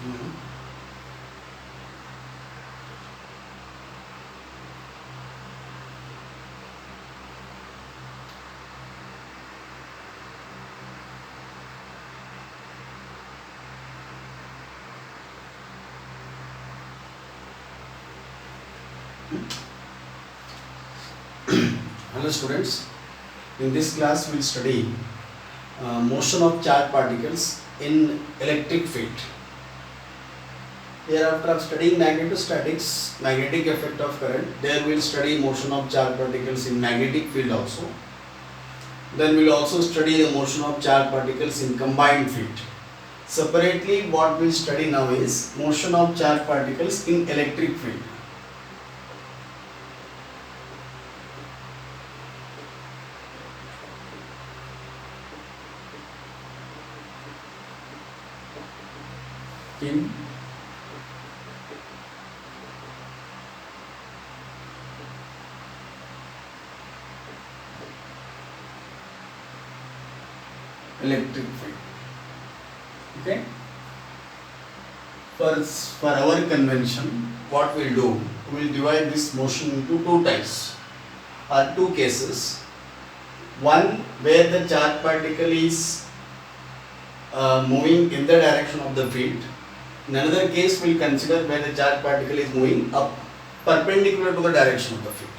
Mhm. Hello students, in this class we will study motion of charged particles in electric field. Hereafter studying magnetostatics, magnetic effect of current, there we will study motion of charged particles in magnetic field also. Then we will also study the motion of charged particles in combined field. Separately what we will study now is motion of charged particles in electric field. In electric field. Okay. For our convention, what we'll do, we'll divide this motion into two types or two cases. One where the charged particle is moving in the direction of the field. In another case, we'll consider where the charged particle is moving up perpendicular to the direction of the field.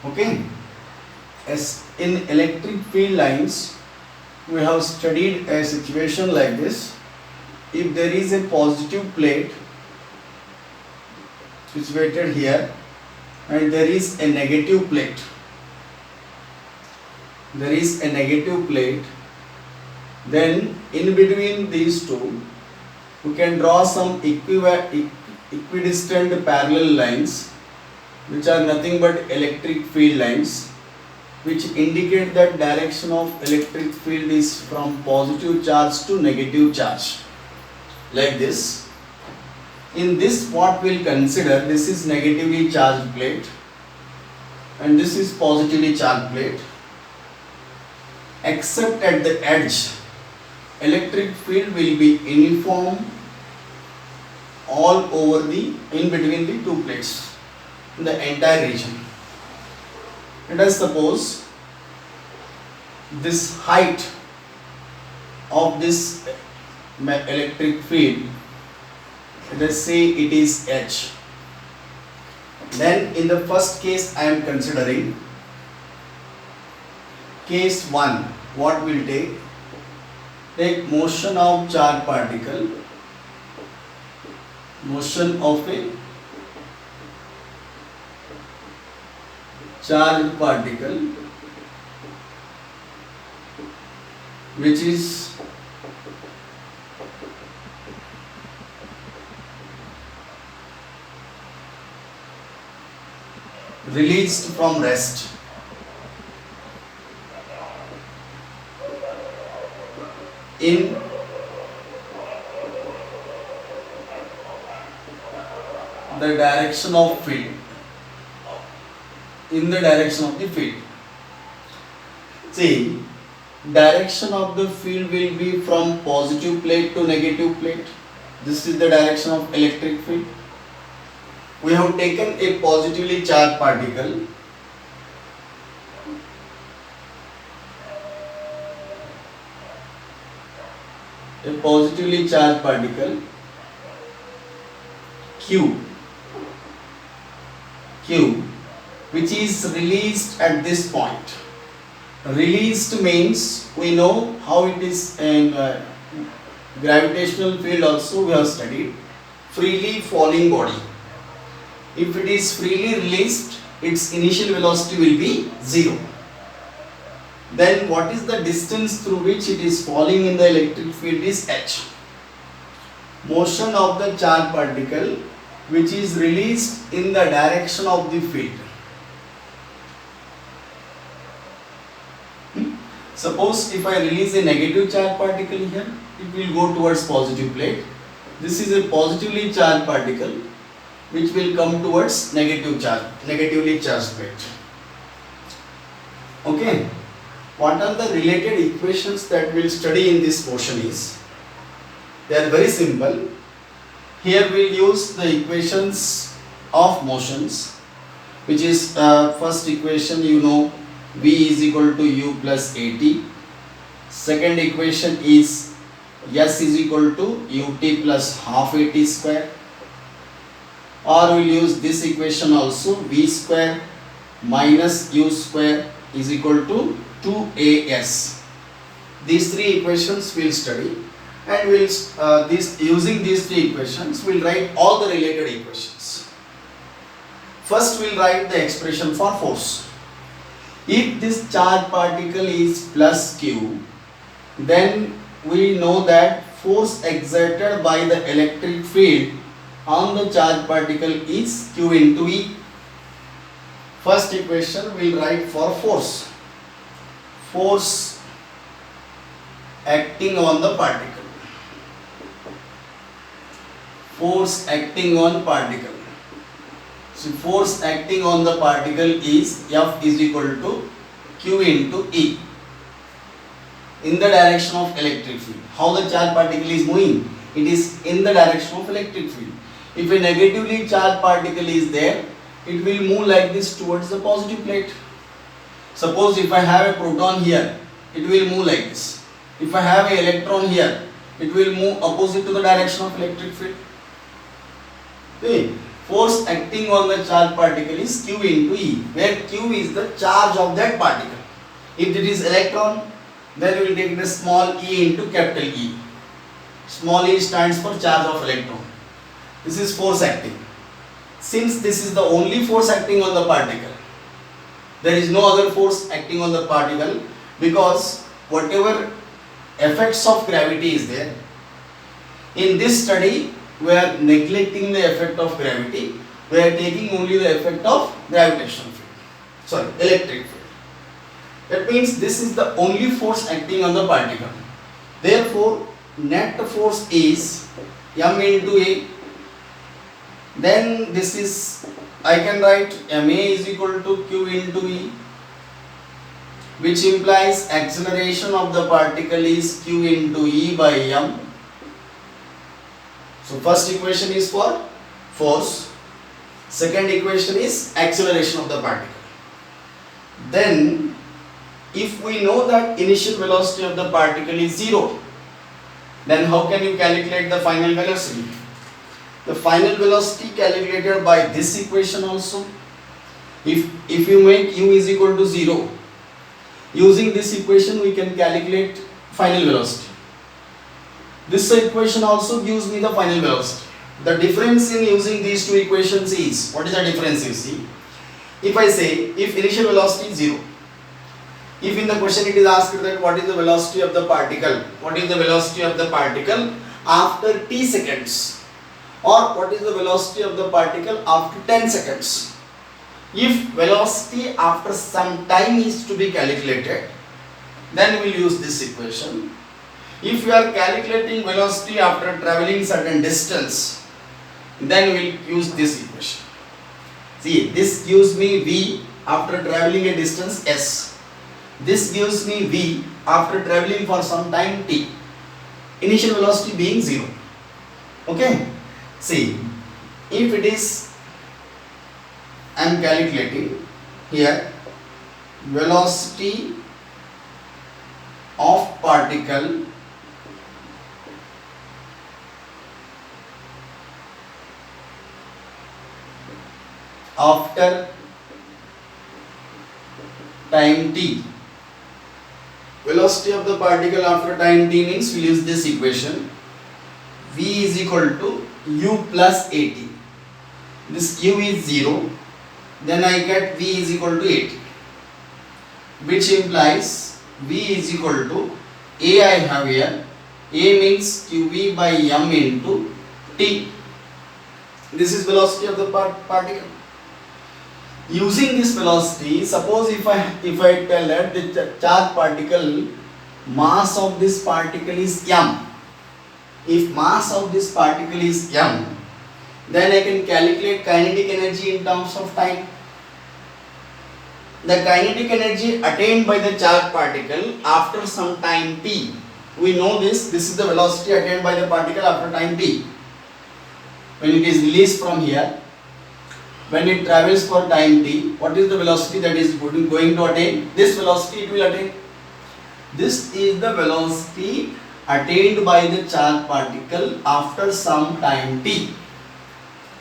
Okay. As in electric field lines, we have studied a situation like this. If there is a positive plate situated here and there is a negative plate, then in between these two we can draw some equidistant parallel lines which are nothing but electric field lines, which indicate that direction of electric field is from positive charge to negative charge, like this. In this, what we'll consider, this is negatively charged plate and this is positively charged plate, except at the edge electric field will be uniform all over the in between the two plates in the entire region. Let us suppose this height of this electric field, let us say it is h. Then in the first case I am considering case 1. What will take motion of charged particle, motion of a charged particle which is released from rest. In the direction of field, in the direction of the field. See, direction of the field will be from positive plate to negative plate. This is the direction of electric field. We have taken a positively charged particle. A positively charged particle Q, which is released at this point. Released means we know how it is in gravitational field also we have studied. Freely falling body. If it is freely released, its initial velocity will be 0. Then what is the distance through which it is falling in the electric field is h. Motion of the charged particle which is released in the direction of the field. Suppose if I release a negative charged particle here, it will go towards positive plate. This is a positively charged particle which will come towards negatively charged plate. Okay. What are the related equations that we will study in this motion is, they are very simple. Here we'll use the equations of motions, which is first equation, you know, v is equal to u plus at. Second equation is s is equal to ut plus half at square, or we'll use this equation also, v square minus u square is equal to 2as. These three equations we'll study, and we'll using these three equations we'll write all the related equations. First we'll write the expression for force. If this charged particle is plus q, then we know that force exerted by the electric field on the charged particle is q into E. First equation we'll write for force. Force acting on the particle. Force acting on particle. So force acting on the particle is F is equal to q into E in the direction of electric field. How the charged particle is moving? It is in the direction of electric field. If a negatively charged particle is there, it will move like this towards the positive plate. Suppose if I have a proton here, it will move like this. If I have an electron here, it will move opposite to the direction of electric field. Okay. Force acting on the charged particle is q into E, where q is the charge of that particle. If it is electron, then we will take the small e into capital E. Small e stands for charge of electron. This is force acting. Since this is the only force acting on the particle, there is no other force acting on the particle, because whatever effects of gravity is there, in this study we are neglecting the effect of gravity. We are taking only the effect of gravitational field, sorry, electric field. That means this is the only force acting on the particle. Therefore, net force is m into A. Then this is, I can write ma is equal to q into E, which implies acceleration of the particle is q into E by m. So first equation is for force, second equation is acceleration of the particle. Then if we know that initial velocity of the particle is 0, then how can you calculate the final velocity? The final velocity calculated by this equation also. If you make u is equal to 0, using this equation we can calculate final velocity. This equation also gives me the final velocity. The difference in using these two equations is, what is the difference you see? If I say, if initial velocity is 0, if in the question it is asked that what is the velocity of the particle, what is the velocity of the particle after t seconds, or what is the velocity of the particle after 10 seconds. If velocity after some time is to be calculated, then we will use this equation. If we are calculating velocity after traveling certain distance, then we will use this equation. See, this gives me v after traveling a distance s. This gives me v after traveling for some time t. Initial velocity being 0. Okay. See, if it is, I am calculating here velocity of particle after time t. Velocity of the particle after time t means we will use this equation. V is equal to u plus at. This u is 0, then I get v is equal to 8, which implies v is equal to a I have here. A means qv by m into t. This is velocity of the particle. Using this velocity, suppose if I tell that the charged particle, mass of this particle is m. If mass of this particle is m, then I can calculate kinetic energy in terms of time. The kinetic energy attained by the charged particle after some time t, we know this is the velocity attained by the particle after time t. when it is released from here, when it travels for time t, what is the velocity that is going to attain? This velocity it will attain. This is the velocity attained by the charged particle after some time t.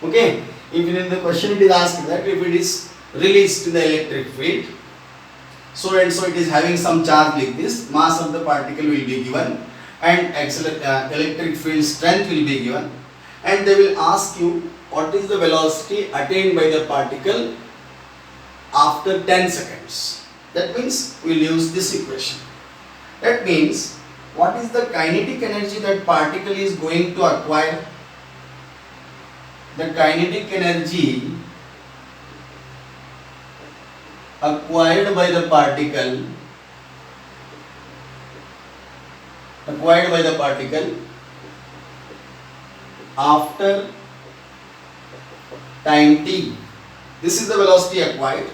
Okay, if in the question it is asked that if it is released in the electric field, so and so it is having some charge like this, mass of the particle will be given and electric field strength will be given, and they will ask you what is the velocity attained by the particle after 10 seconds. That means we will use this equation. That means what is the kinetic energy that particle is going to acquire? The kinetic energy acquired by the particle after time t. This is the velocity acquired.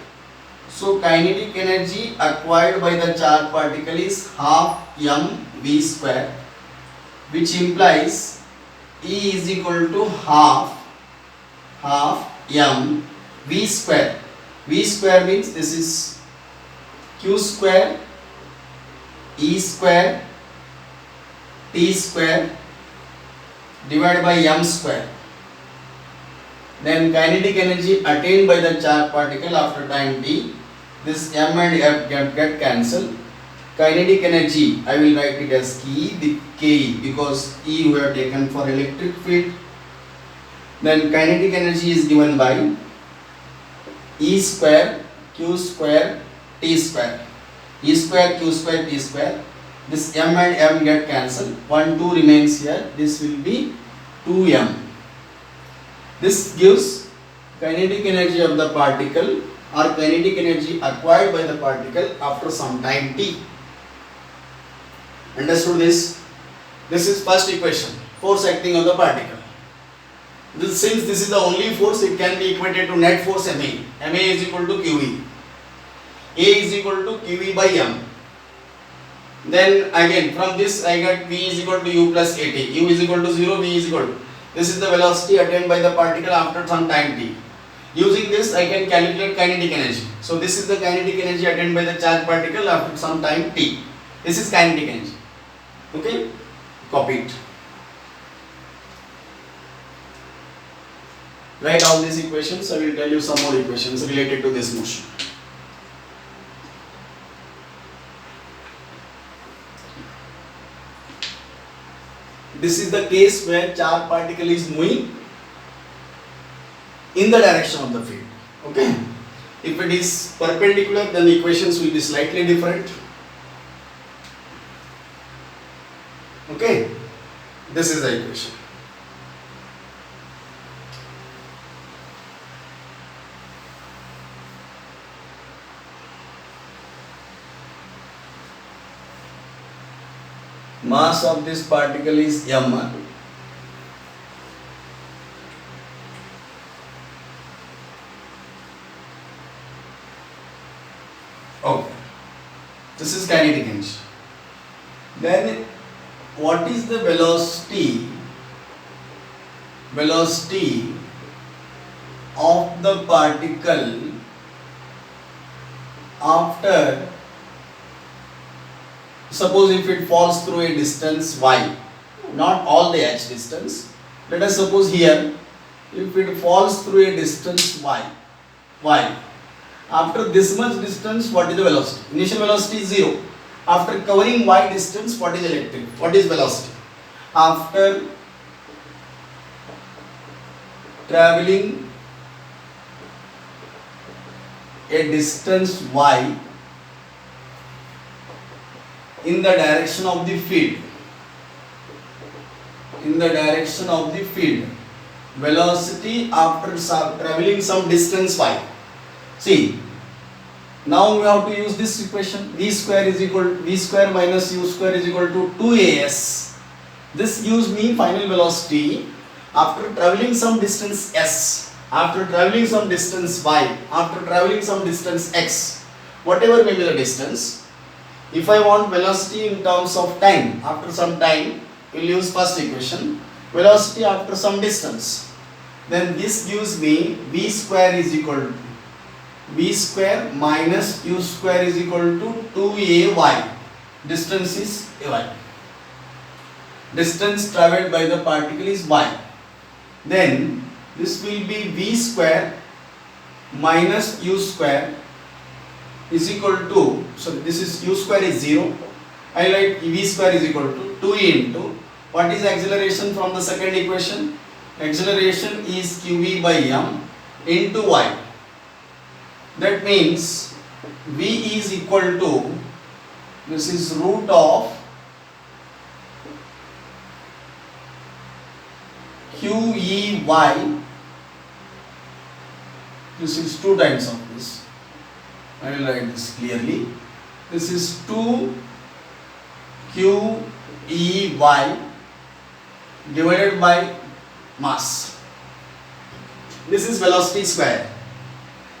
So kinetic energy acquired by the charged particle is half mv square, which implies E is equal to half m v square. V square means this is q square E square t square divided by m square. Then kinetic energy attained by the charged particle after time t, this m and f get cancelled. Kinetic energy, I will write it as Ke because E we have taken for electric field. Then kinetic energy is given by E square q square t square. E square q square t square. This m and m get cancelled. 1 2 remains here. This will be 2m. This gives kinetic energy of the particle or kinetic energy acquired by the particle after some time t. Understood this? This is first equation, force acting on the particle. Since this is the only force, it can be equated to net force Ma. Ma is equal to QE. A is equal to QE by m. Then again from this I get V is equal to U plus AT. U is equal to 0, V is equal to. This is the velocity attained by the particle after some time t. Using this I can calculate kinetic energy. So this is the kinetic energy attained by the charged particle after some time t. This is kinetic energy. Okay, copy it. Write all these equations. I will tell you some more equations related to this motion. This is the case where charged particle is moving in the direction of the field. Okay. If it is perpendicular, then the equations will be slightly different. Okay. This is the equation. Mass of this particle is m. Okay. This is kinetic energy. Then what is the velocity of the particle after, suppose if it falls through a distance y, not all the h distance, let us suppose here if it falls through a distance y, after this much distance what is the velocity? Initial velocity is 0. After covering y distance, what is electric? What is velocity? After traveling a distance y in the direction of the field, velocity after traveling some distance y. See, now we have to use this equation. V square minus u square is equal to 2as. This gives me final velocity after traveling some distance s, after traveling some distance y, after traveling some distance x, whatever may be the distance. If I want velocity in terms of time, after some time, we will use first equation. Velocity after some distance. then this gives me v square is equal to v square minus u square is equal to 2ay. Distance is ay. Distance travelled by the particle is y. Then this will be v square minus u square is equal to, so this is u square is 0. I write v square is equal to 2 into, what is acceleration from the second equation? Acceleration is qv by m into y. That means v is equal to, this is root of qey, this is 2 times of this. I will write this clearly. This is 2 qey divided by mass. This is velocity square.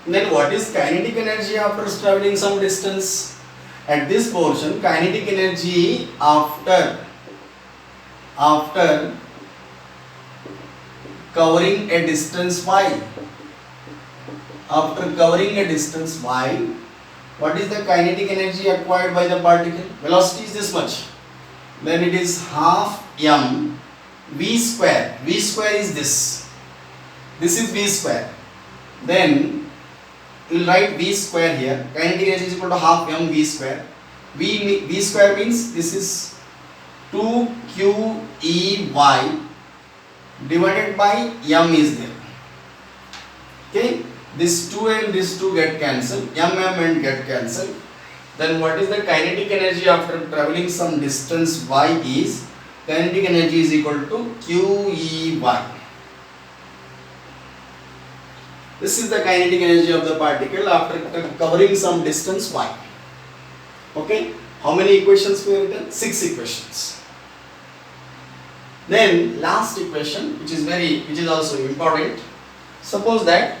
Then what is kinetic energy after traveling some distance? At this portion, kinetic energy after covering a distance y. After covering a distance y, what is the kinetic energy acquired by the particle? Velocity is this much. Then it is half m v square. V square is this. This is v square. Then we will write v square here. Kinetic energy is equal to half m v square. V square means this is 2 qey divided by m is there. Okay, this 2 and this 2 get cancelled, m and get cancelled. Then what is the kinetic energy after travelling some distance y is, kinetic energy is equal to qey. This is the kinetic energy of the particle after covering some distance y. Okay, how many equations we have written? 6 equations. Then last equation, which is also important. Suppose that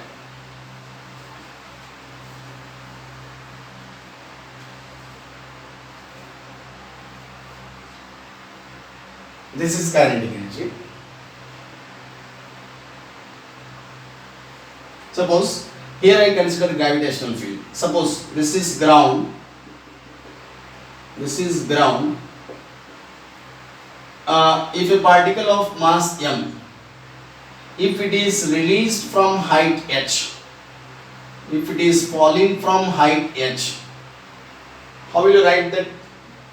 this is kinetic energy. Suppose here I consider gravitational field. Suppose this is ground. This is ground. If a particle of mass m, if it is released from height h, if it is falling from height h, how will you write that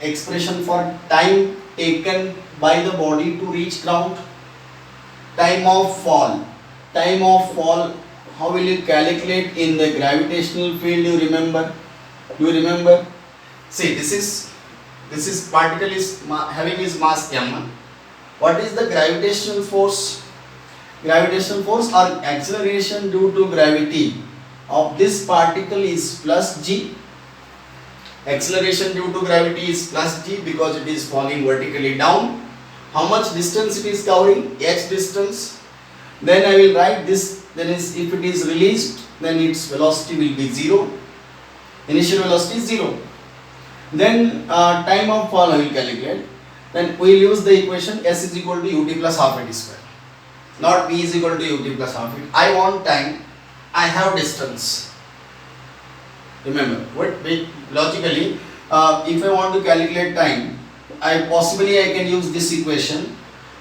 expression for time taken by the body to reach ground? Time of fall. Time of fall, how will you calculate in the gravitational field? You remember? See, this is particle is having its mass m. What is the gravitational force? Gravitational force or acceleration due to gravity of this particle is plus g. Acceleration due to gravity is plus g because it is falling vertically down. How much distance it is covering? H distance. Then I will write this. Then if it is released, then its velocity will be 0. Initial velocity is 0. Then time of fall I will calculate. Then we will use the equation S is equal to ut plus half at square. Not v is equal to ut plus half it. I want time. I have distance. Remember, logically, if I want to calculate time, I can use this equation,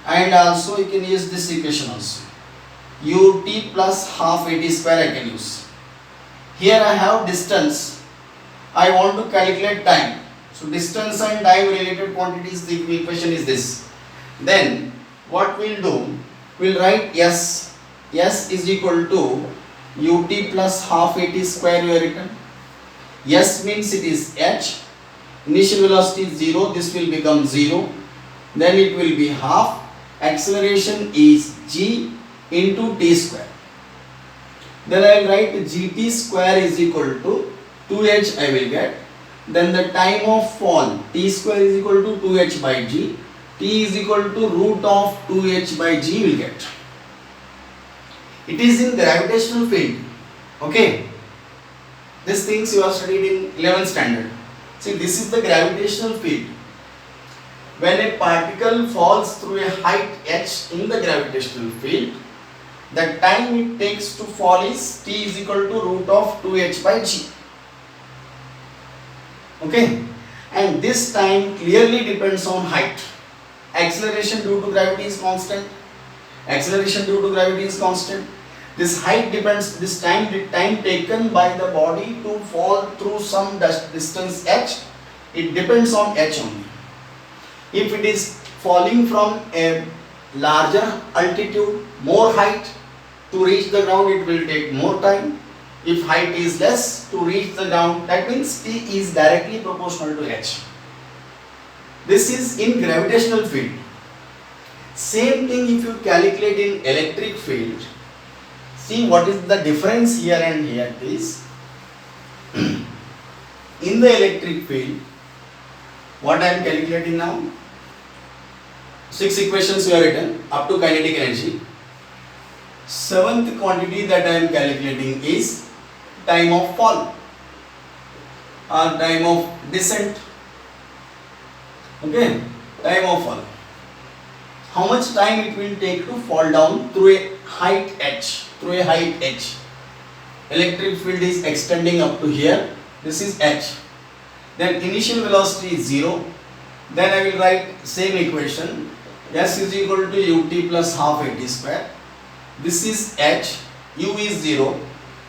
and also I can use this equation also. Ut plus half at square I can use. Here I have distance. I want to calculate time. So distance and time related quantities, the equation is this. Then what we'll do, we'll write S. S is equal to ut plus half at square we have written. S means it is h. Initial velocity is 0. This will become 0. Then it will be half. Acceleration is g into t square. Then I will write gt square is equal to 2h I will get. Then the time of fall, t square is equal to 2h by g. T is equal to root of 2h by g will get. It is in gravitational field. Okay. These things you have studied in 11th standard. See, this is the gravitational field. When a particle falls through a height h in the gravitational field, the time it takes to fall is T is equal to root of 2h by g. Okay, and this time clearly depends on height. Acceleration due to gravity is constant. Acceleration due to gravity is constant. This height depends, this time taken by the body to fall through some distance h, it depends on h only. If it is falling from a larger altitude, more height, to reach the ground it will take more time. If height is less, to reach the ground, that means T is directly proportional to h. This is in gravitational field. Same thing if you calculate in electric field. See what is the difference here and here is, in the electric field, what I am calculating now, 6 equations we have written up to kinetic energy. 7th quantity that I am calculating is time of fall or time of descent. Okay, time of fall. How much time it will take to fall down through a height h, Electric field is extending up to here. This is h. Then initial velocity is 0. Then I will write same equation. S is equal to ut plus half at square. This is h. U is 0.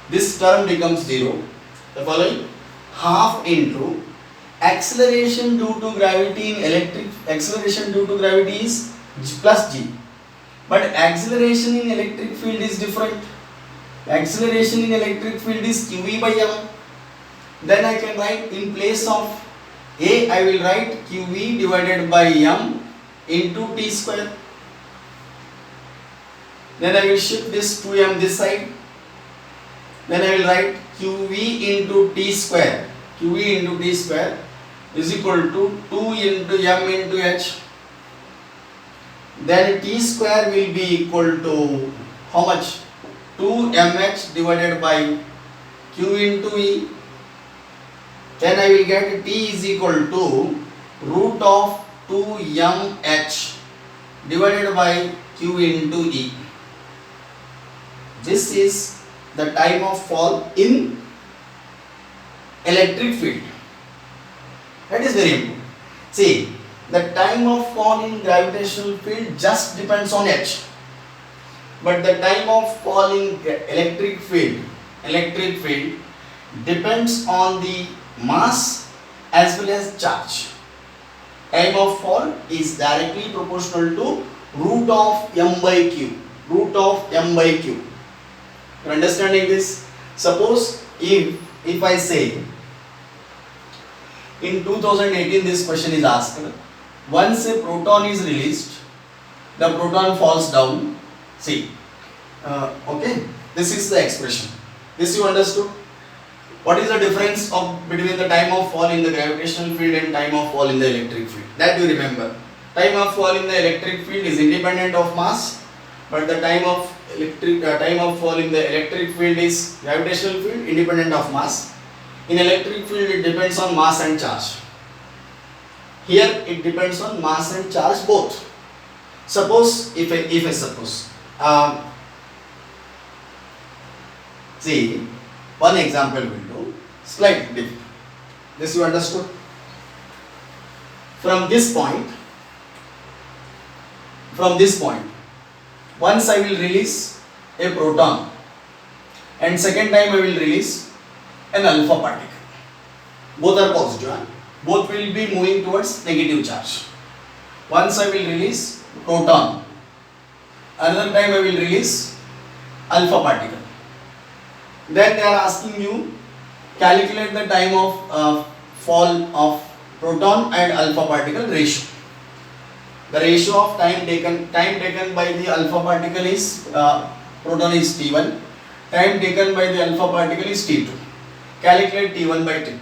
This term becomes 0. The following, half into acceleration due to gravity in electric, acceleration due to gravity is plus g. But acceleration in electric field is different. Acceleration in electric field is qv by m. Then I can write in place of a, I will write qv divided by m into t square. Then I will shift this 2m this side. Then I will write qv into t square. qv into t square is equal to 2 into m into h. Then t square will be equal to how much? 2mh divided by q into e. Then I will get t is equal to root of 2mh divided by q into e. This is the time of fall in electric field. That is very important. See, the time of fall in gravitational field just depends on h. But the time of fall in electric field depends on the mass as well as charge. Time of fall is directly proportional to root of m by q. Root of m by q. You are understanding this? Suppose if I say in 2018 this question is asked, once a proton is released, the proton falls down. See, okay, this is the expression. This you understood? What is the difference between the time of fall in the gravitational field and time of fall in the electric field? That you remember. Time of fall in the electric field is independent of mass, but the time of fall in the electric field is gravitational field independent of mass. In electric field it depends on mass and charge. Here it depends on mass and charge both. Suppose if I suppose see, one example will do, slight dip. This you understood? From this point, once I will release a proton and second time I will release an alpha particle. Both are positive. Both will be moving towards negative charge. Once I will release proton, another time I will release alpha particle. Then they are asking you calculate the time of fall of proton and alpha particle ratio. The ratio of time taken by the alpha particle is proton is T1, time taken by the alpha particle is T2. Calculate T1 by T2.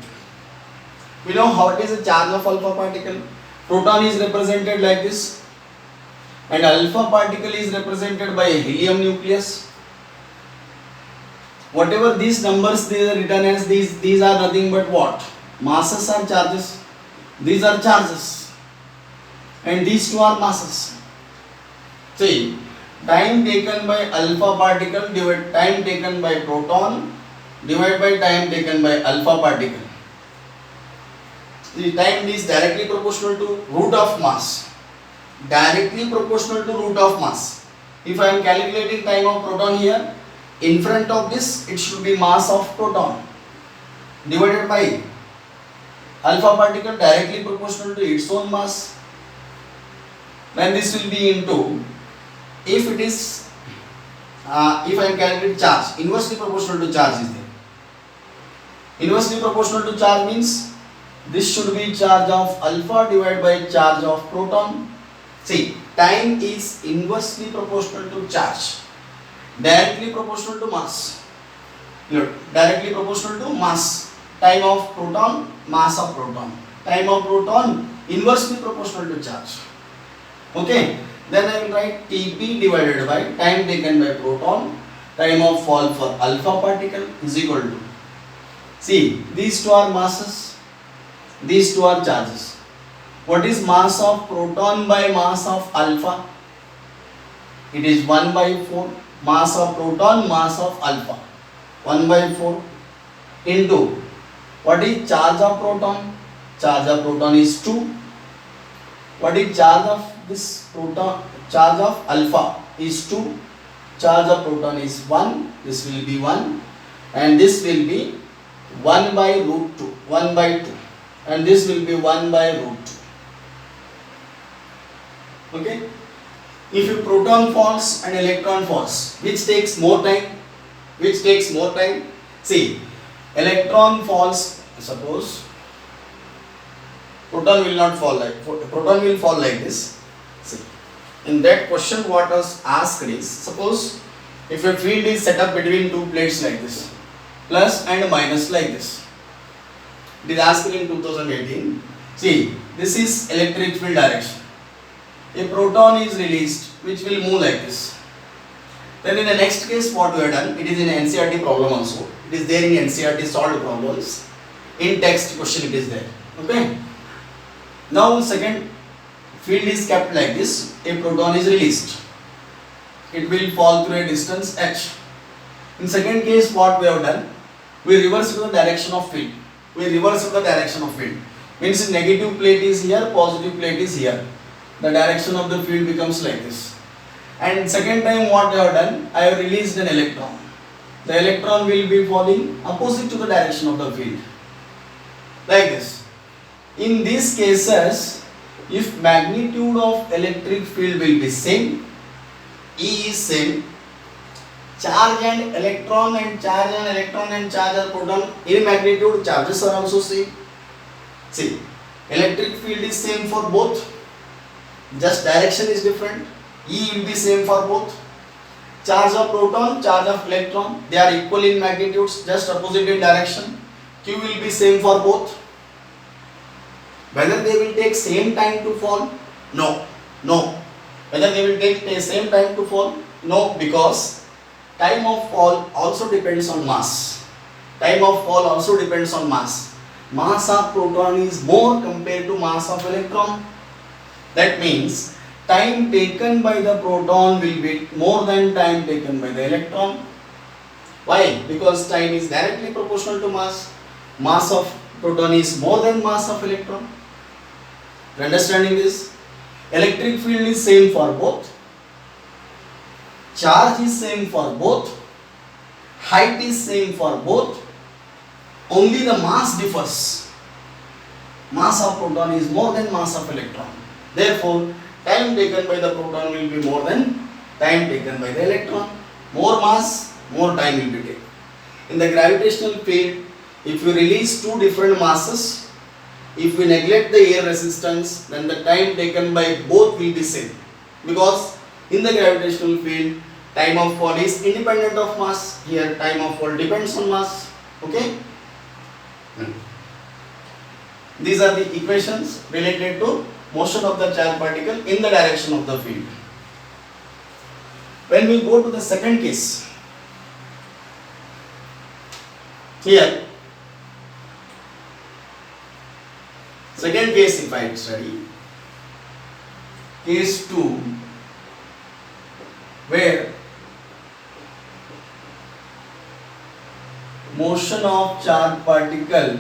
We know what is the charge of alpha particle. Proton is represented like this and alpha particle is represented by a helium nucleus. Whatever these numbers they are written as, these are nothing but what? Masses are charges. These are charges and these two are masses. See, time taken by alpha particle divided time taken by proton divided by time taken by alpha particle. The time is directly proportional to root of mass. Directly proportional to root of mass. If I am calculating time of proton here, in front of this it should be mass of proton divided by alpha particle directly proportional to its own mass. Then this will be into, if it is if I am calculating charge, inversely proportional to charge is there. Inversely proportional to charge means this should be charge of alpha divided by charge of proton. See, time is inversely proportional to charge, directly proportional to mass. Look, directly proportional to mass. Time of proton, mass of proton. Time of proton inversely proportional to charge. Okay, then I will write Tp divided by time taken by proton, time of fall for alpha particle is equal to, see, these two are masses, these two are charges. What is mass of proton by mass of alpha? It is 1 by 4. Mass of proton, mass of alpha, 1 by 4 into, what is charge of proton? Charge of proton is 2. What is charge of this proton? Charge of alpha is 2. Charge of proton is 1. This will be 1. And this will be 1 by root 2. 1 by 2. And this will be 1 by root 2. Okay. If a proton falls and electron falls, which takes more time? Which takes more time? See, electron falls, suppose proton will not fall like, proton will fall like this. See, in that question what was asked is, suppose if a field is set up between two plates like this, plus and minus like this. It is asked in 2018. See, this is electric field direction. A proton is released which will move like this. Then in the next case what we have done, it is in NCERT problem also. It is there in NCERT solved problems. In text question it is there. Okay. Now second field is kept like this. A proton is released. It will fall through a distance h. In second case what we have done, we reverse the direction of field. We reverse the direction of field. Means negative plate is here, positive plate is here. The direction of the field becomes like this. And second time what I have done, I have released an electron. The electron will be falling opposite to the direction of the field. Like this. In these cases, if magnitude of electric field will be same, E is same, charge and electron and charge and electron and charge and proton, in magnitude charges are also same. See, electric field is same for both, just direction is different. E will be same for both. Charge of proton, charge of electron, they are equal in magnitudes, just opposite in direction. Q will be same for both. Whether they will take same time to fall? No. No. Whether they will take the same time to fall? No, because time of fall also depends on mass. Time of fall also depends on mass. Mass of proton is more compared to mass of electron. That means time taken by the proton will be more than time taken by the electron. Why? Because time is directly proportional to mass. Mass of proton is more than mass of electron. You understanding this? Electric field is same for both. Charge is same for both. Height is same for both. Only the mass differs. Mass of proton is more than mass of electron. Therefore, time taken by the proton will be more than time taken by the electron. More mass, more time will be taken. In the gravitational field, if you release two different masses, if we neglect the air resistance, then the time taken by both will be same. Because in the gravitational field, time of fall is independent of mass. Here, time of fall depends on mass. Okay? These are the equations related to motion of the charged particle in the direction of the field. When we go to the second case, here, second case if I study, case 2, where motion of charged particle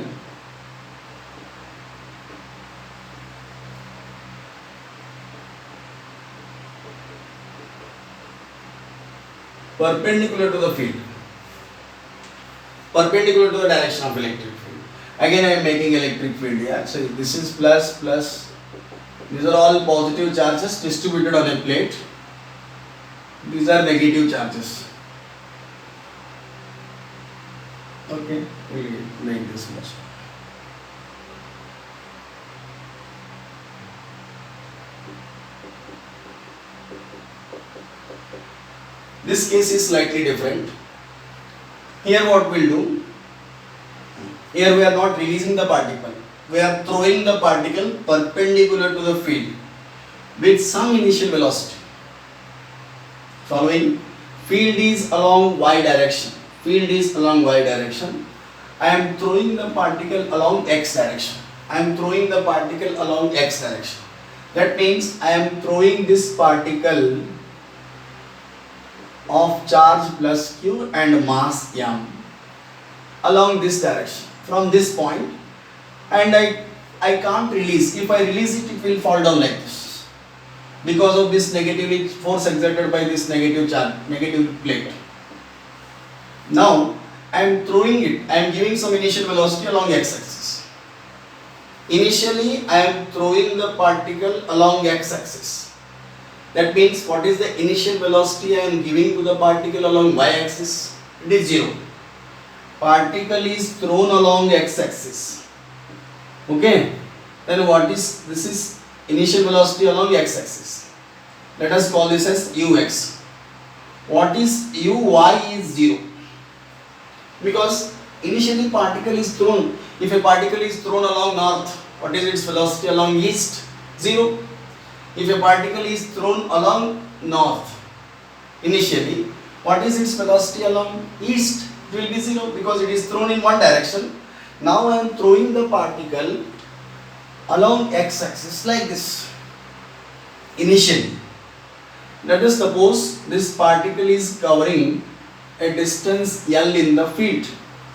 perpendicular to the field, perpendicular to the direction of electric field. Again I am making electric field here. So this is plus plus. These are all positive charges distributed on a plate. These are negative charges. Okay, we will make this much. This case is slightly different. Here what we'll do, here we are not releasing the particle, we are throwing the particle perpendicular to the field with some initial velocity. Following, field is along y direction, field is along y direction. I am throwing the particle along x direction, I am throwing the particle along x direction. That means I am throwing this particle of charge plus q and mass m along this direction from this point, and I can't release. If I release it, it will fall down like this because of this negative force exerted by this negative charge, negative plate. Now I am throwing it, I am giving some initial velocity along x-axis. Initially I am throwing the particle along x-axis. That means what is the initial velocity I am giving to the particle along y-axis? It is 0. Particle is thrown along x-axis. Okay. Then what is, this is initial velocity along x-axis. Let us call this as ux. What is uy is 0. Because initially particle is thrown, if a particle is thrown along north, what is its velocity along east? 0. If a particle is thrown along north initially, what is its velocity along east? It will be 0 because it is thrown in one direction. Now I am throwing the particle along x-axis like this initially. Let us suppose this particle is covering a distance L in the field,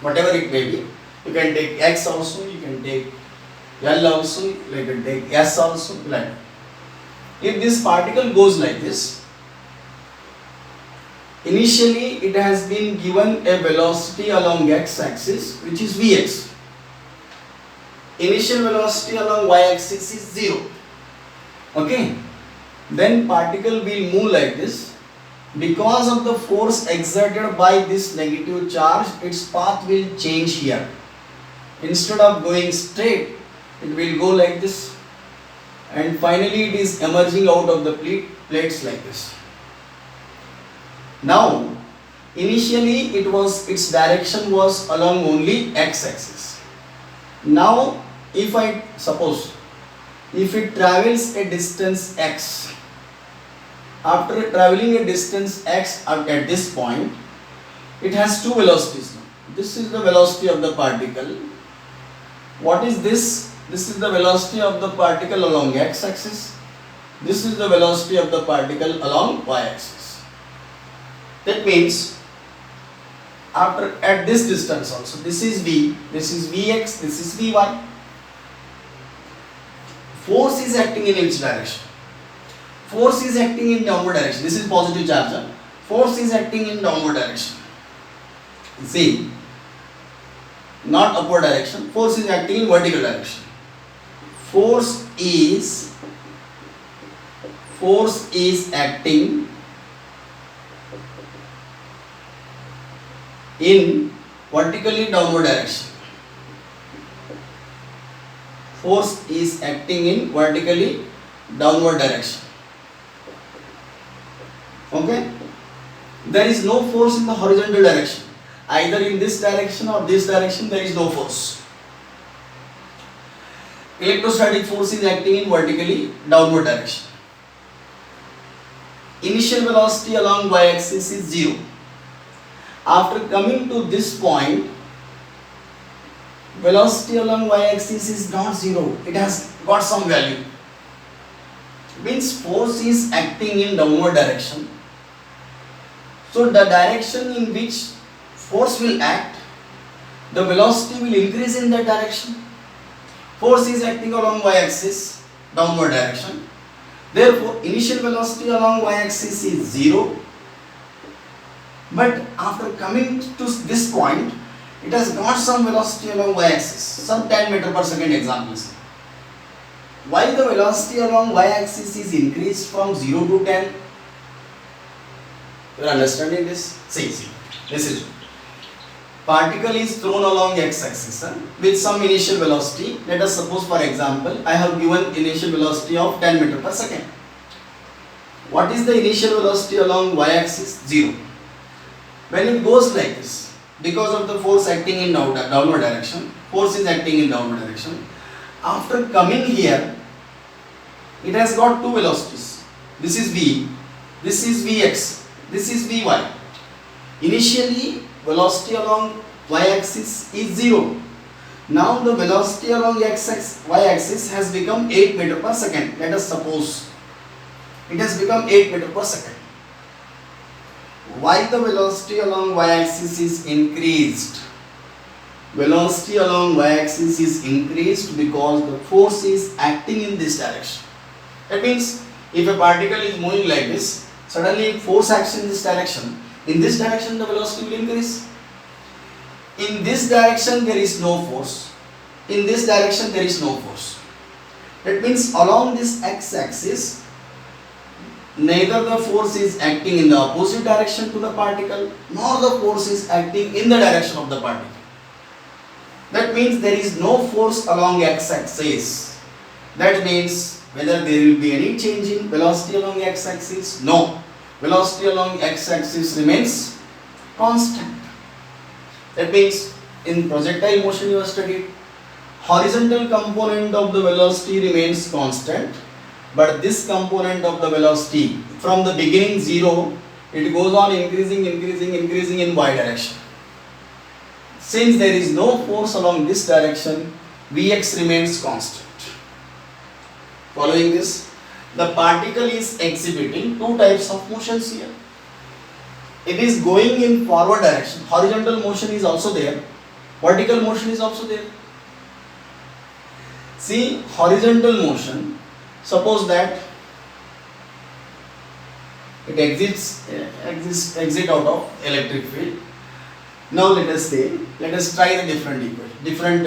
whatever it may be. You can take x also, you can take L also, you can take S also, like that. If this particle goes like this, initially it has been given a velocity along x-axis which is Vx. Initial velocity along y-axis is 0. Okay. Then particle will move like this. Because of the force exerted by this negative charge, its path will change here. Instead of going straight, it will go like this. And finally it is emerging out of the plates like this. Now initially its direction was along only x-axis. Now if I suppose if it travels a distance x, after traveling a distance x at this point, it has two velocities now. This is the velocity of the particle. What is this? This is the velocity of the particle along x-axis. This is the velocity of the particle along y-axis. That means after at this distance also, this is v, this is vx, this is vy. Force is acting in which direction? Force is acting in downward direction. This is positive charge. Force is acting in downward direction. See, not upward direction. Force is acting in vertical direction. Force is acting in vertically downward direction. Force is acting in vertically downward direction. Okay? There is no force in the horizontal direction. Either in this direction or this direction, there is no force. Electrostatic force is acting in vertically downward direction. Initial velocity along y-axis is 0. After coming to this point, velocity along y-axis is not 0. It has got some value. Means force is acting in downward direction. So the direction in which force will act, the velocity will increase in that direction. Force is acting along y-axis, downward direction. Therefore, initial velocity along y-axis is 0. But after coming to this point, it has got some velocity along y-axis, some 10 meter per second examples. Why the velocity along y-axis is increased from 0 to 10? You are understanding this? See, this is particle is thrown along x-axis with some initial velocity. Let us suppose, for example, I have given initial velocity of 10 meter per second. What is the initial velocity along y-axis? 0. When it goes like this, because of the force acting in downward direction, force is acting in downward direction. After coming here, it has got two velocities. This is v, this is vx, this is vy. Initially, velocity along y-axis is 0. Now the velocity along y-axis has become 8 meter per second. Let us suppose it has become 8 meter per second. Why the velocity along y-axis is increased? Velocity along y-axis is increased because the force is acting in this direction. That means if a particle is moving like this, suddenly force acts in this direction. In this direction the velocity will increase. In this direction there is no force. In this direction there is no force. That means along this x-axis, neither the force is acting in the opposite direction to the particle, nor the force is acting in the direction of the particle. That means there is no force along x-axis. That means whether there will be any change in velocity along x-axis? No. Velocity along x-axis remains constant. That means in projectile motion you have studied, horizontal component of the velocity remains constant, but this component of the velocity from the beginning 0, it goes on increasing in y direction. Since there is no force along this direction, Vx remains constant. Following this, the particle is exhibiting two types of motions here. It is going in forward direction. Horizontal motion is also there. Vertical motion is also there. See, horizontal motion, suppose that it exit out of electric field. Now let us try the different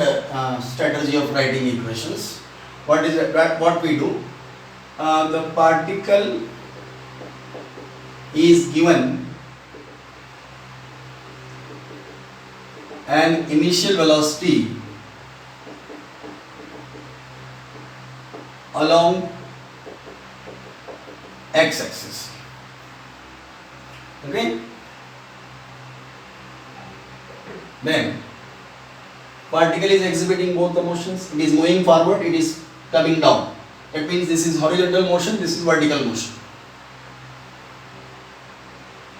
strategy of writing equations. What is that? What we do? The particle is given an initial velocity along x-axis. Okay? Then particle is exhibiting both the motions. It is moving forward, it is coming down. That means this is horizontal motion, this is vertical motion.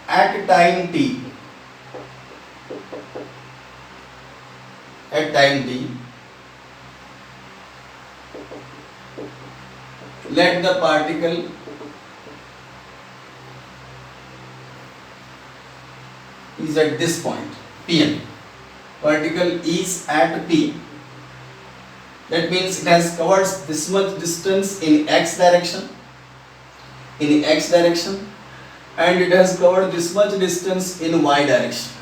At time t, let the particle is at this point, Pn. Particle is at P. That means it has covered this much distance in x direction, and it has covered this much distance in y direction.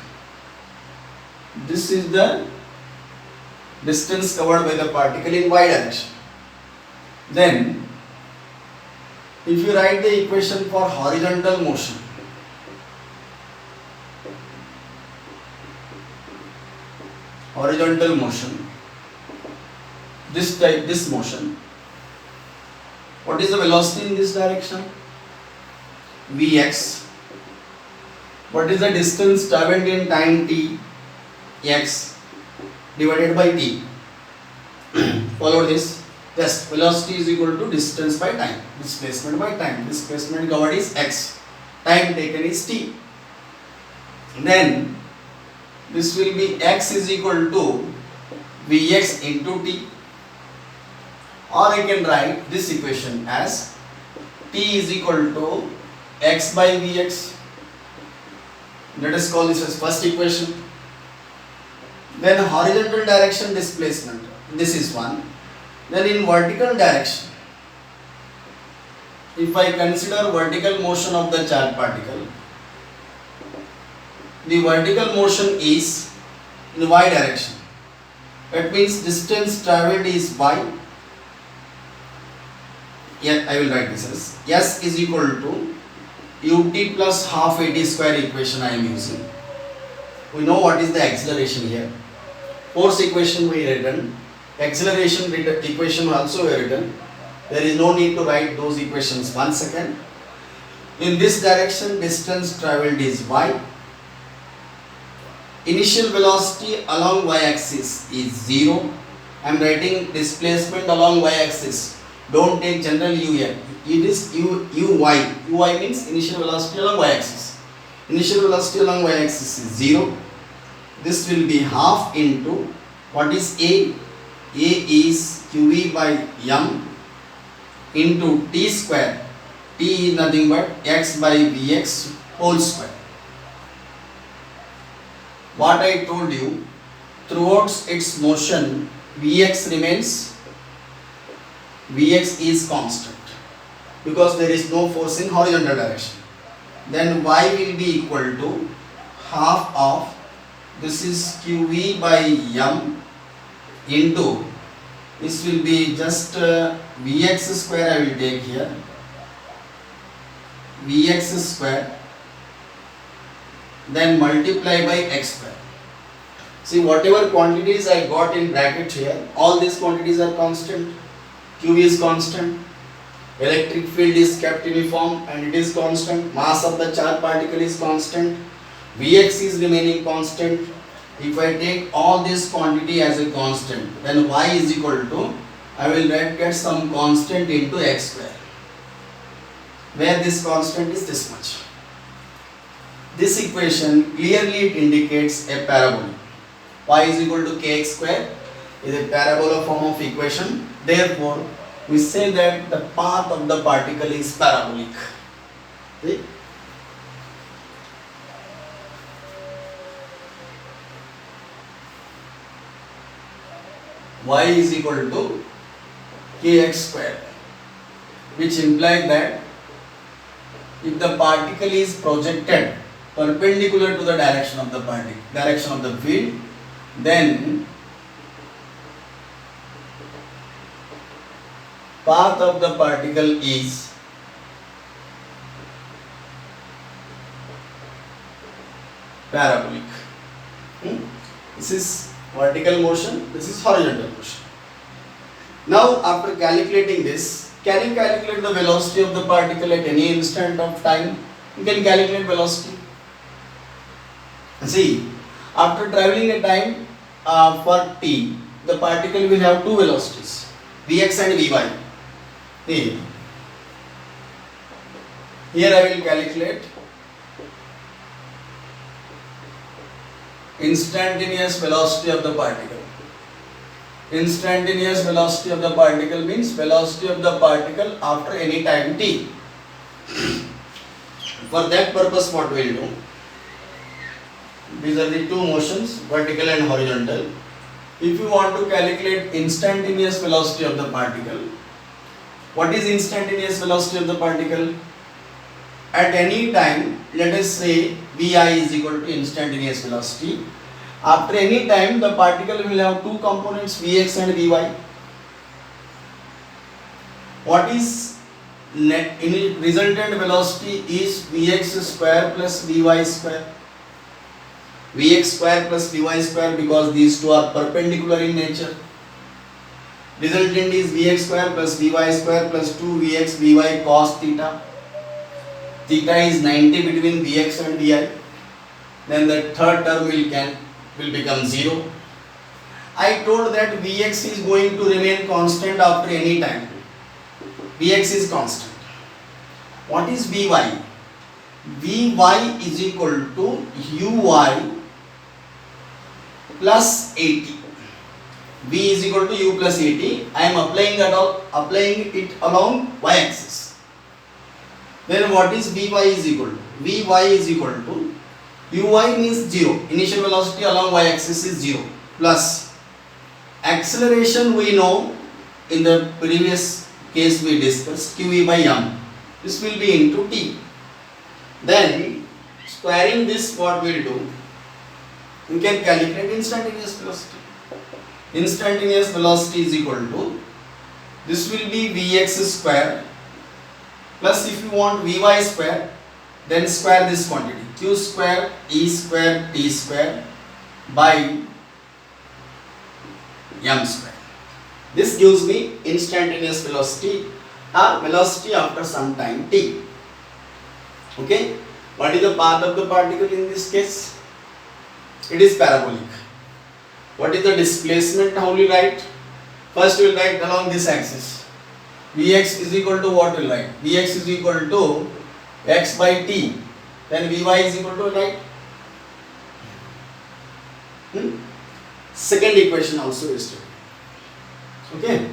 This is the distance covered by the particle in y direction. Then, if you write the equation for horizontal motion, this motion, what is the velocity in this direction? Vx. What is the distance traveled in time t? X divided by t. Follow this. Yes, velocity is equal to distance by time, displacement by time. Displacement covered is x, time taken is t. Then this will be x is equal to Vx into t, or I can write this equation as t is equal to x by Vx Let us call this as first equation. Then horizontal direction displacement, this is one. Then in vertical direction, if I consider vertical motion of the charged particle, the vertical motion is in y direction. That means distance travelled is y. Yeah, I will write this as S is equal to ut plus half at square equation I am using. We know what is the acceleration here. Force equation we written, acceleration equation also we written. There is no need to write those equations once again. In this direction, distance travelled is y. Initial velocity along y-axis is 0. I am writing displacement along y-axis. Don't take general u here. It is uy. Uy means initial velocity along y-axis. Initial velocity along y-axis is 0. This will be half into what is A? A is qv by m into t square. T is nothing but x by vx whole square. What I told you, throughout its motion, Vx is constant because there is no force in horizontal direction. Then y will be equal to half of, this is qv by m into, this will be just Vx square I will take here, Vx square, then multiply by x square. See, whatever quantities I got in bracket here, all these quantities are constant. Q is constant, electric field is kept uniform and it is constant, mass of the charged particle is constant, Vx is remaining constant. If I take all this quantity as a constant, then y is equal to, I will get some constant into x square, where this constant is this much. This equation clearly it indicates a parabola. Y is equal to kx square is a parabola form of equation. Therefore, we say that the path of the particle is parabolic. See? Y is equal to kx square, which implies that if the particle is projected perpendicular to the direction of the particle, direction of the field, then path of the particle is parabolic. This is vertical motion, this is horizontal motion. Now, after calculating this, can you calculate the velocity of the particle at any instant of time? You can calculate velocity. See, after traveling a time for t, the particle will have two velocities, Vx and Vy. Here I will calculate instantaneous velocity of the particle. Instantaneous velocity of the particle means velocity of the particle after any time t. For that purpose, what we will do? These are the two motions, vertical and horizontal. If you want to calculate instantaneous velocity of the particle, what is instantaneous velocity of the particle? At any time, let us say Vi is equal to instantaneous velocity. After any time, the particle will have two components, Vx and Vy. What is resultant velocity is Vx square plus Vy square. Vx square plus Vy square because these two are perpendicular in nature. Resultant is Vx square plus Vy square plus 2Vx Vy cos theta. Theta is 90 between Vx and Vi. Then the third term will become 0. I told that Vx is going to remain constant after any time. Vx is constant. What is Vy? Vy is equal to Uy plus AT. V is equal to U plus AT. I am applying it along y-axis. Then what is Vy is equal to? Vy is equal to uy means 0. Initial velocity along y-axis is 0. Plus acceleration we know in the previous case we discussed qe by m. This will be into t. Then squaring this, what we'll do, we can calculate instantaneous velocity. Instantaneous velocity is equal to, this will be vx square plus, if you want vy square, then square this quantity, q square e square t square by m square. This gives me instantaneous velocity or velocity after some time t. Okay, what is the path of the particle in this case? It is parabolic. What is the displacement? How will you write? First we will write along this axis. Vx is equal to what we will write? Vx is equal to x by t. Then Vy is equal to, right? Second equation also is true. Okay.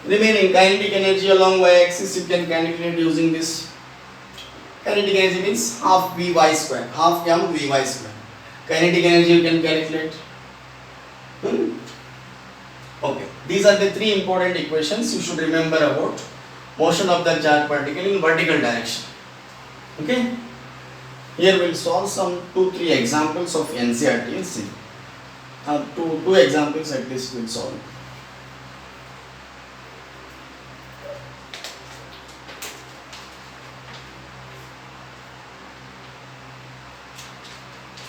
Remaining kinetic energy along y-axis you can calculate using this. Kinetic energy means half Vy square, half m Vy square. Kinetic energy you can calculate. Okay, these are the three important equations you should remember about motion of the charged particle in vertical direction. Okay, here we will solve some 2-3 examples of NCERT and see. Two examples at least we will solve.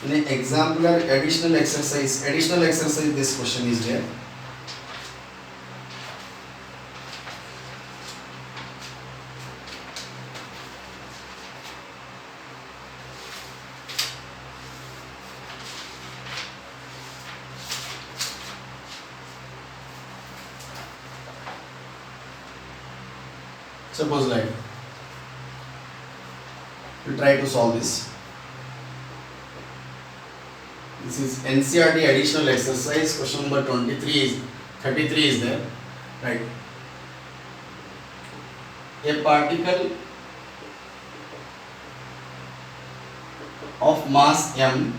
In an exemplar additional exercise, this question is there. Suppose like, we'll try to solve this. This is NCERT additional exercise, question number 33 is there, right? A particle of mass m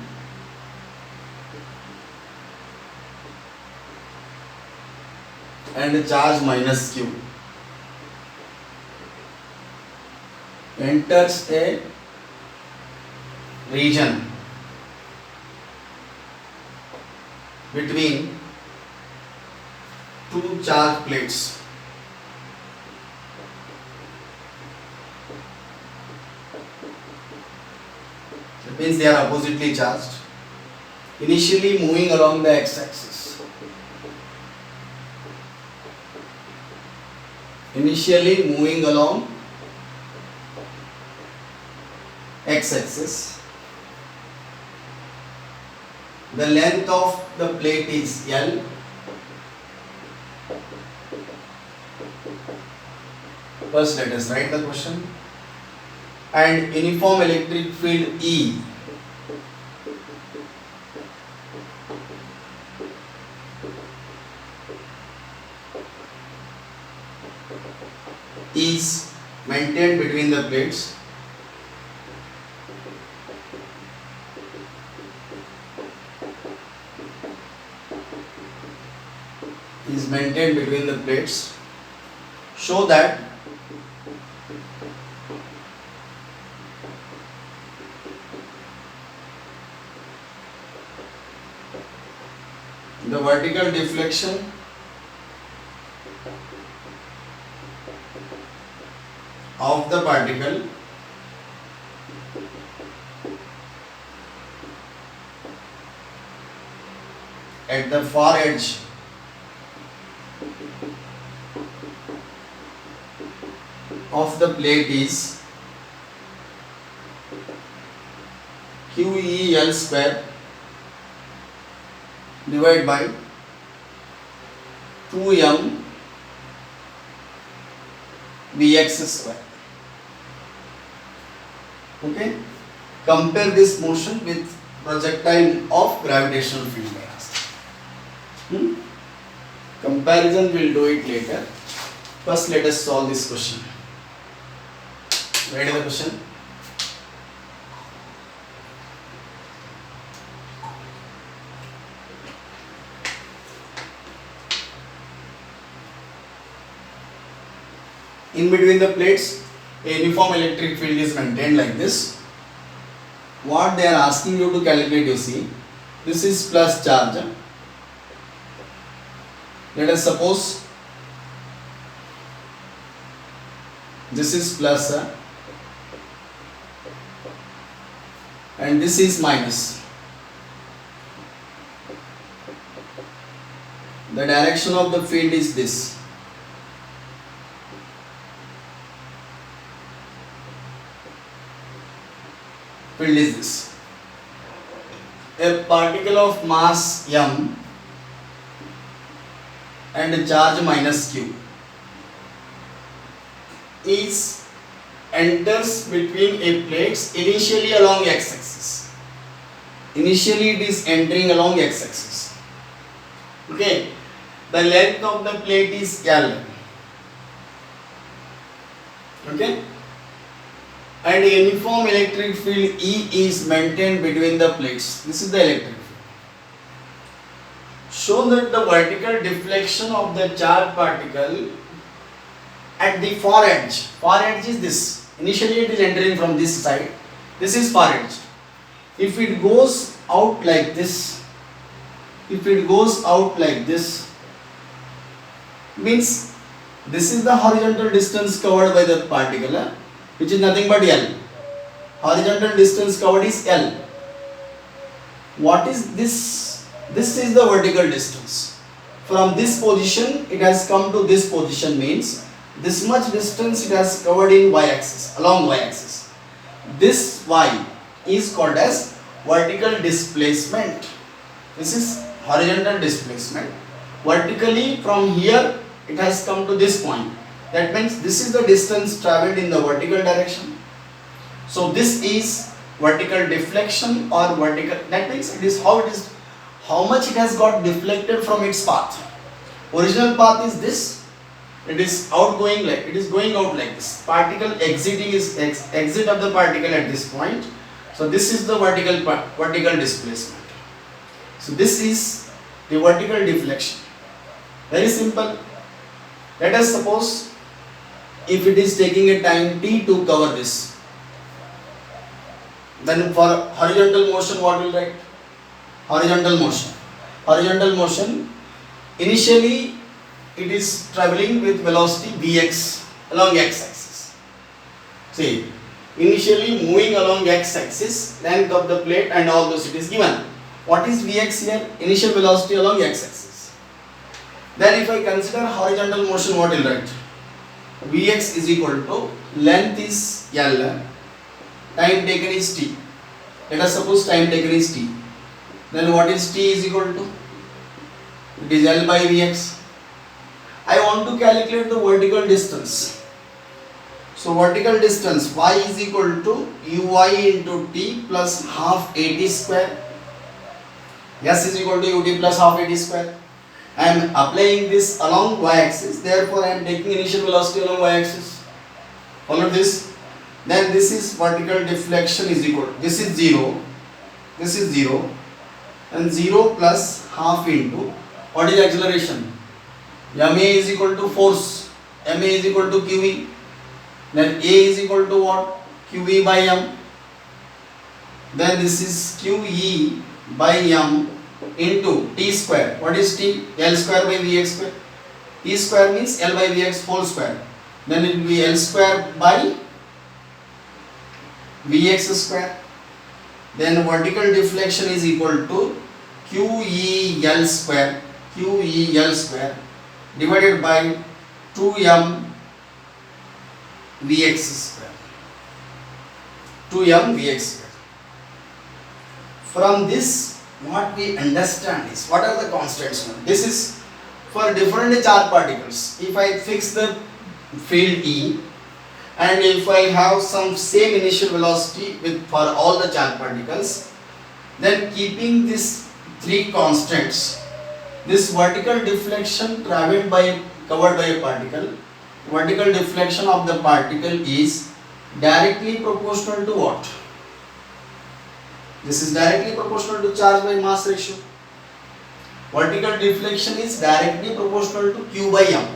and charge minus q enters a region between two charged plates. That means they are oppositely charged, initially moving along the x-axis. Initially moving along x-axis. The length of the plate is L. First let us write the question. And uniform electric field E is maintained between the plates. Is maintained between the plates. Show that the vertical deflection of the particle at the far edge of the plate is QEL square divided by 2m Vx square. Okay, compare this motion with projectile of gravitational field. Comparison we'll do it later. First let us solve this question. Ready the question? In between the plates, a uniform electric field is maintained like this. What they are asking you to calculate, you see, this is plus charge. Let us suppose this is plus and this is minus. The direction of the field is this. Field is this. A particle of mass m and a charge minus q is enters between a plates initially along x-axis. Initially it is entering along x-axis. Okay, the length of the plate is L. Okay, and a uniform electric field E is maintained between the plates. This is the electric field. Show that the vertical deflection of the charged particle at the far edge. Far edge is this. Initially it is entering from this side. This is far edge. If it goes out like this, means this is the horizontal distance covered by the particle, which is nothing but L. Horizontal distance covered is L. What is this? This is the vertical distance. From this position it has come to this position, means this much distance it has covered in y-axis, along y-axis. This y is called as vertical displacement. This is horizontal displacement. Vertically from here it has come to this point. That means this is the distance travelled in the vertical direction. So this is vertical deflection or vertical. That means it is how much it has got deflected from its path. Original path is this. It is outgoing like it is going out like this. Particle exiting is exit of the particle at this point. So this is the vertical displacement. So this is the vertical deflection. Very simple. Let us suppose if it is taking a time t to cover this, then for horizontal motion what will write? Horizontal motion, initially it is travelling with velocity vx along x-axis. See, initially moving along x-axis, length of the plate and all those it is given. What is vx here? Initial velocity along x-axis. Then if I consider horizontal motion, what will write? Vx is equal to length is L, time taken is t. Let us suppose time taken is t. Then what is t is equal to? It is L by Vx. I want to calculate the vertical distance. So vertical distance y is equal to uy into t plus half at square. S is equal to ut plus half at square. I am applying this along y-axis, therefore I am taking initial velocity along y-axis. Follow this. Then this is vertical deflection is equal to, this is 0, and 0 plus half into, what is acceleration? Ma is equal to force, Ma is equal to qe, then A is equal to what? qe by m. Then this is qe by m into t square. What is t? L square by Vx square. T square means L by Vx whole square. Then it will be L square by Vx square. Then vertical deflection is equal to QEL square divided by 2m Vx square. 2m Vx square. From this, what we understand is, what are the constants now? This is for different charged particles. If I fix the field E and if I have some same initial velocity for all the charged particles, then keeping these three constants, this vertical deflection covered by a particle, vertical deflection of the particle is directly proportional to what? This is directly proportional to charge by mass ratio. Vertical deflection is directly proportional to Q by M.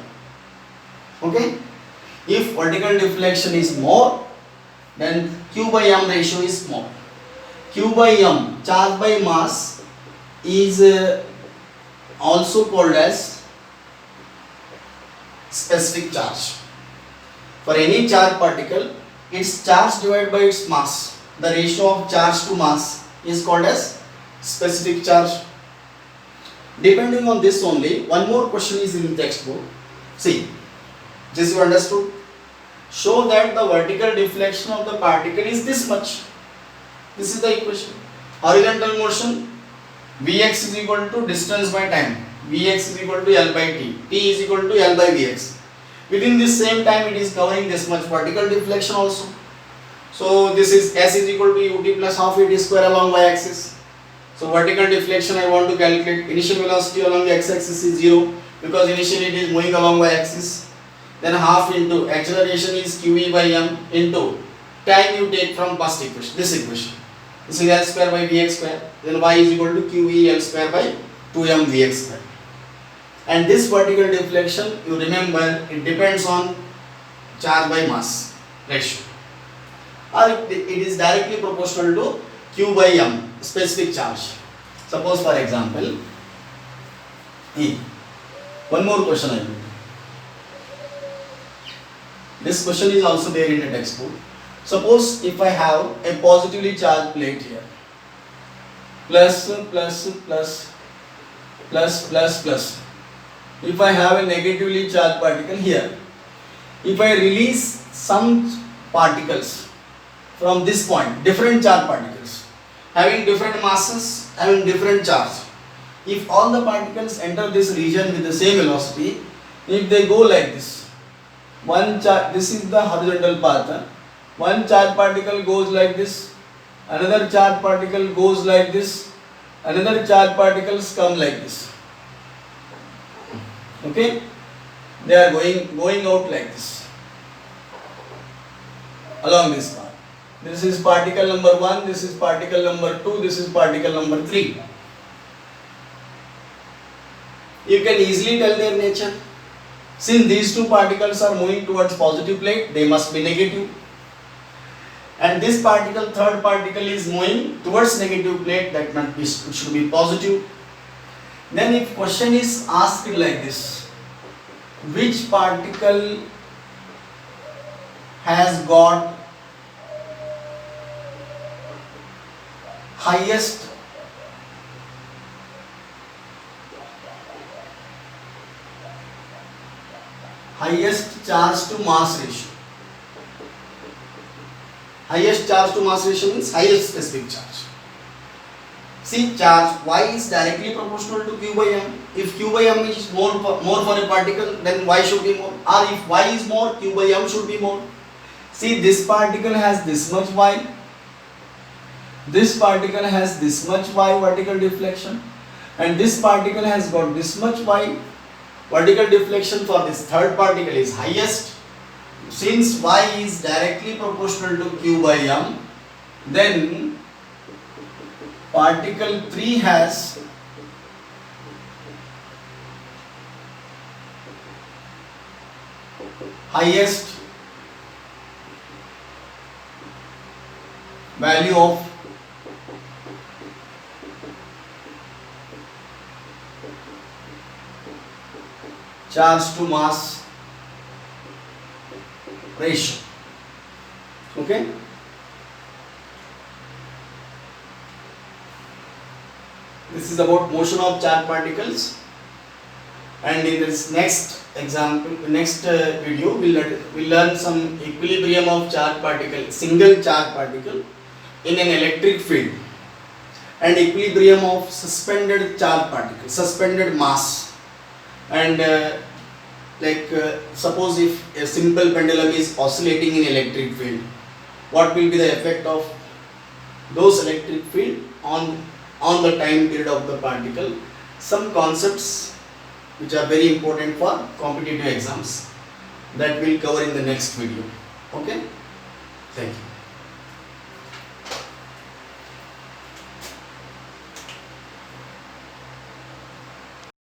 Okay? If vertical deflection is more, then Q by M ratio is small. Q by M, charge by mass, is also called as specific charge. For any charged particle, its charge divided by its mass, the ratio of charge to mass, is called as specific charge. Depending on this only, one more question is in the textbook. See, this you understood. Show that the vertical deflection of the particle is this much. This is the equation. Horizontal motion, Vx is equal to distance by time. Vx is equal to L by T. T is equal to L by Vx. Within this same time, it is covering this much vertical deflection also. So this is S is equal to ut plus half at square along y-axis. So vertical deflection I want to calculate. Initial velocity along the x-axis is 0 because initially it is moving along y-axis. Then half into acceleration is qe by m into time you take from past equation. This equation. This is L square by Vx square. Then y is equal to qe L square by 2m Vx square. And this vertical deflection, you remember, it depends on charge by mass ratio. Or it is directly proportional to Q by M, specific charge. Suppose for example, one more question I will. This question is also there in the textbook. Suppose if I have a positively charged plate here, plus. If I have a negatively charged particle here, if I release some particles from this point, different charged particles, having different masses, having different charge, if all the particles enter this region with the same velocity, if they go like this, one charge, this is the horizontal path, one charged particle goes like this, another charged particle goes like this, another charged particles come like this. Okay, they are going out like this along this path. This is particle number 1, this is particle number 2, this is particle number 3. You can easily tell their nature. Since these two particles are moving towards positive plate, they must be negative. And this particle, third particle, is moving towards negative plate, that must be, it should be positive. Then if question is asked like this, which particle has got highest charge to mass ratio? Highest charge to mass ratio means highest specific charge. See, charge y is directly proportional to q by m. If q by m is more for a particle, then y should be more. Or if y is more, q by m should be more. See, this particle has this much y. This particle has this much y vertical deflection. And this particle has got this much y. Vertical deflection for this third particle is highest. Since y is directly proportional to q by m, then particle 3 has highest value of charge to mass ratio. Okay. This is about motion of charged particles, and in this next example, next video, we'll learn some equilibrium of charged particle, single charged particle in an electric field, and equilibrium of suspended charged particle, suspended mass, and suppose if a simple pendulum is oscillating in electric field, what will be the effect of those electric field on the time period of the particle. Some concepts which are very important for competitive exams, that we'll cover in the next video. Okay. Thank you.